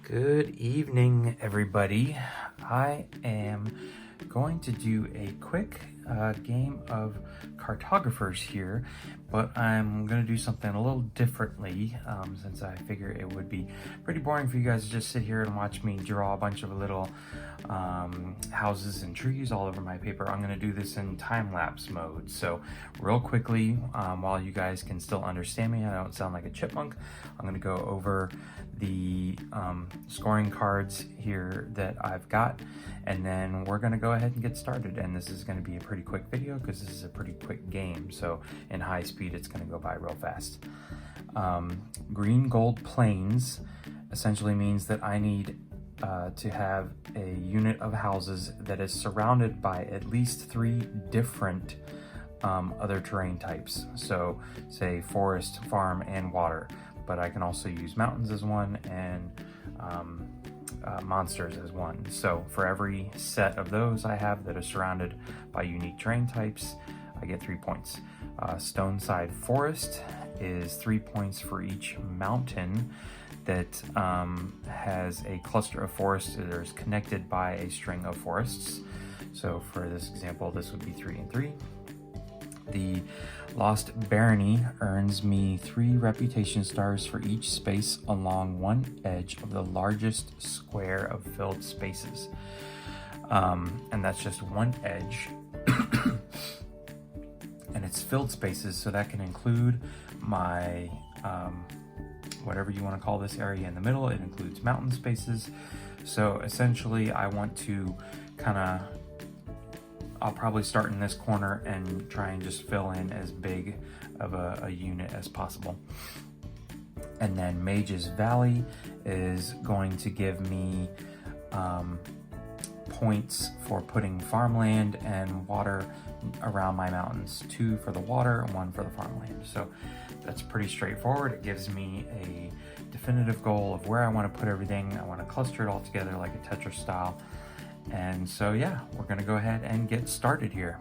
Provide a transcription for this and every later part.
Good evening, everybody. I am going to do a quick game of Cartographers here, but I'm going to do something a little differently since I figure it would be pretty boring for you guys to just sit here and watch me draw a bunch of little houses and trees all over my paper. I'm going to do this in time-lapse mode. So real quickly, while you guys can still understand me, I don't sound like a chipmunk, I'm going to go over the scoring cards here that I've got, and then we're going to go ahead and get started. And this is going to be a pretty quick video because this is a pretty quick game, so in high speed it's going to go by real fast. Green gold plains essentially means that I need to have a unit of houses that is surrounded by at least 3 different other terrain types. So say forest, farm, and water, but I can also use mountains as one and monsters as one. So for every set of those I have that are surrounded by unique terrain types, I get 3 points. Stoneside forest is 3 points for each mountain that has a cluster of forests that is connected by a string of forests. So for this example, this would be 3 and 3. The Lost Barony earns me 3 reputation stars for each space along one edge of the largest square of filled spaces. And that's just one edge. And it's filled spaces, so that can include my, whatever you want to call this area in the middle. It includes mountain spaces. So essentially I want to I'll probably start in this corner and try and just fill in as big of a unit as possible. And then Mage's Valley is going to give me points for putting farmland and water around my mountains. 2 for the water and 1 for the farmland. So that's pretty straightforward. It gives me a definitive goal of where I want to put everything. I want to cluster it all together like a Tetris style. And so yeah, we're gonna go ahead and get started here.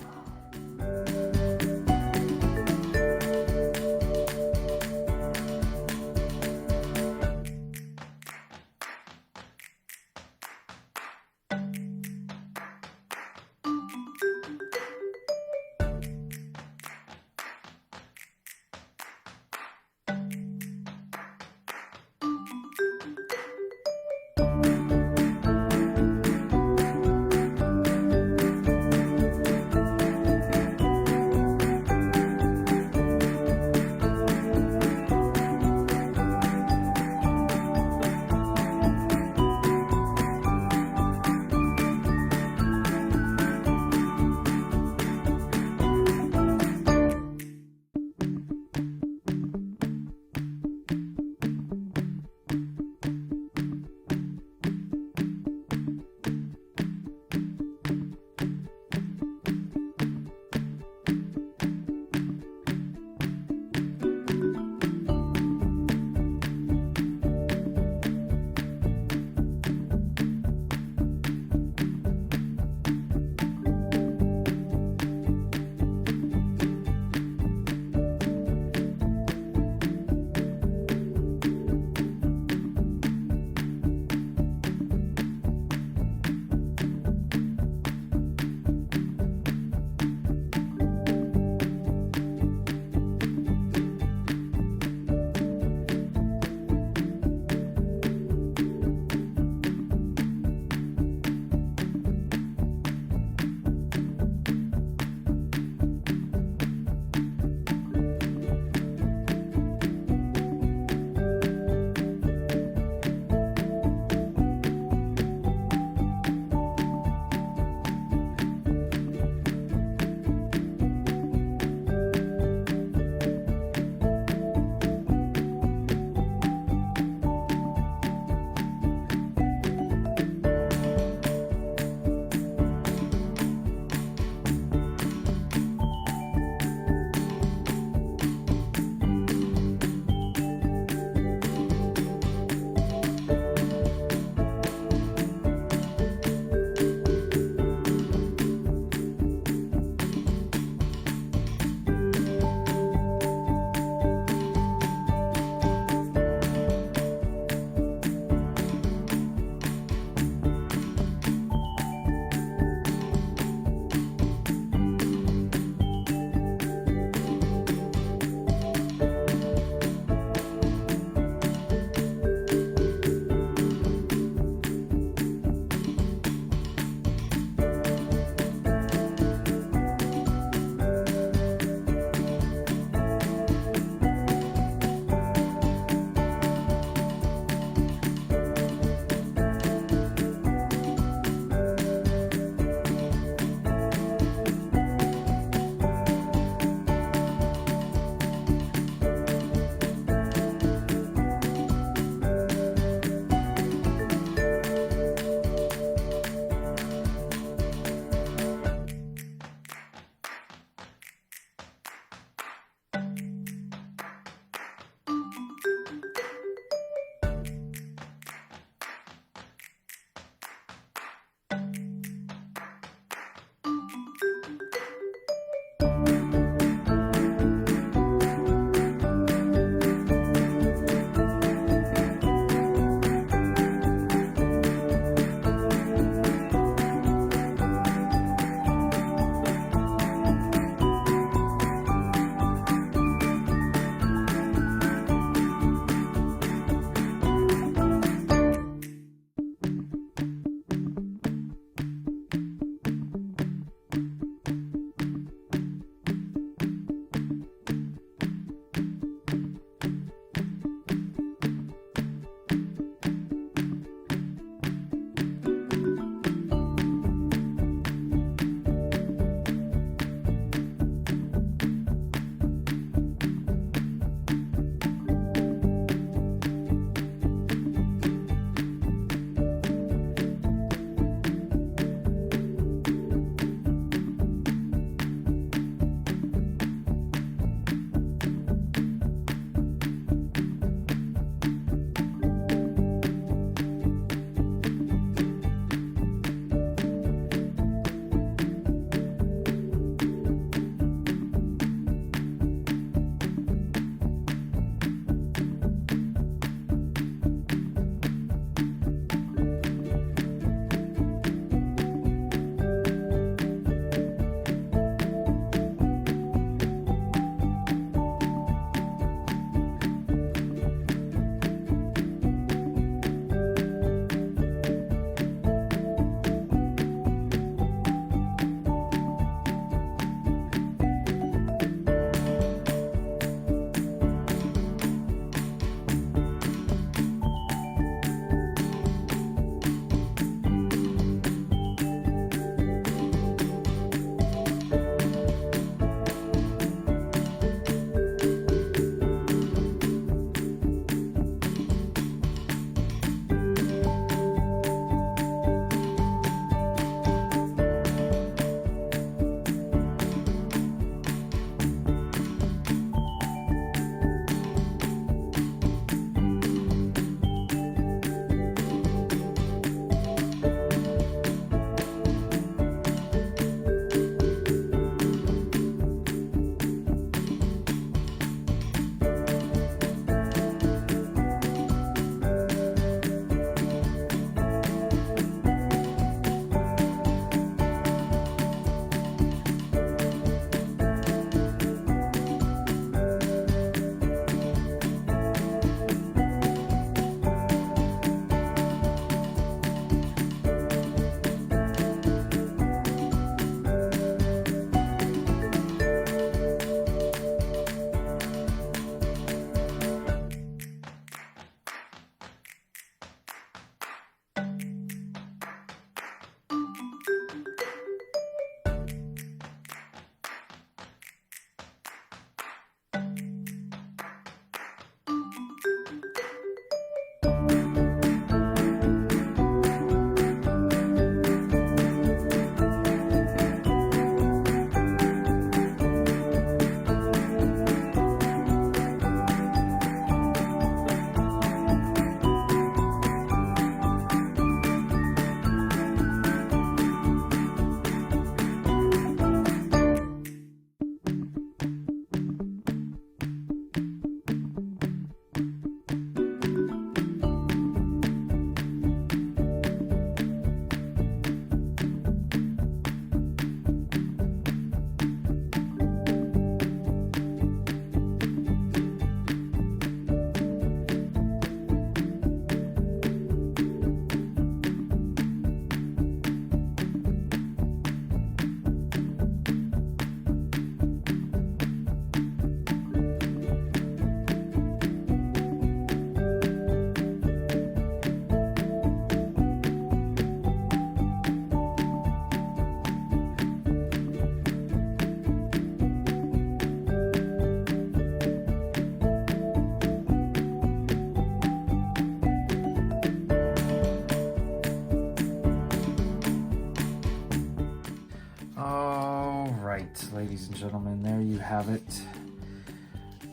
ladies and gentlemen, there you have it.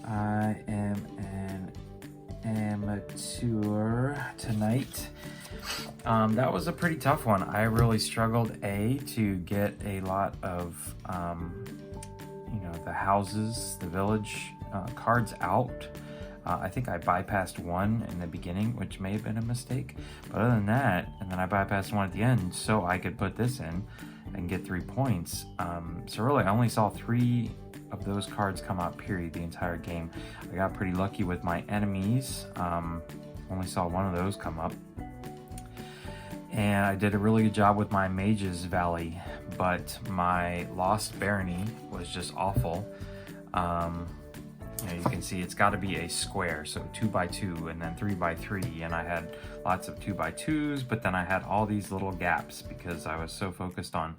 I am an amateur tonight. That was a pretty tough one. I really struggled to get a lot of the houses, the village cards out. I think I bypassed one in the beginning, which may have been a mistake, but other than that, and then I bypassed one at the end so I could put this in and get 3 points. So really I only saw 3 of those cards come out, period, the entire game. I got pretty lucky with my enemies. Only saw 1 of those come up. And I did a really good job with my Mage's Valley, but my Lost Barony was just awful. You can see it's got to be a square, so 2x2 and then 3x3, and I had lots of 2x2s, but then I had all these little gaps because I was so focused on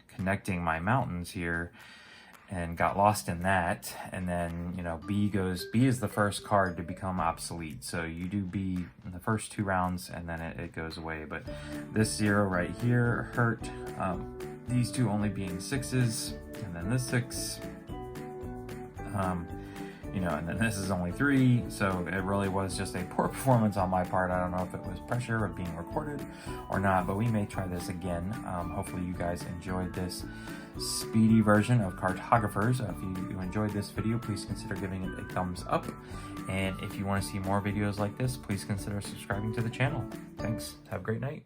connecting my mountains here and got lost in that. And then B is the first card to become obsolete, so you do B in the first 2 rounds and then it goes away. But this 0 right here hurt, these 2 only being 6s, and then this 6, and then this is only 3, so it really was just a poor performance on my part. I don't know if it was pressure of being recorded or not, but we may try this again. Hopefully you guys enjoyed this speedy version of Cartographers. If you enjoyed this video, please consider giving it a thumbs up, and if you want to see more videos like this, please consider subscribing to the channel. Thanks, have a great night.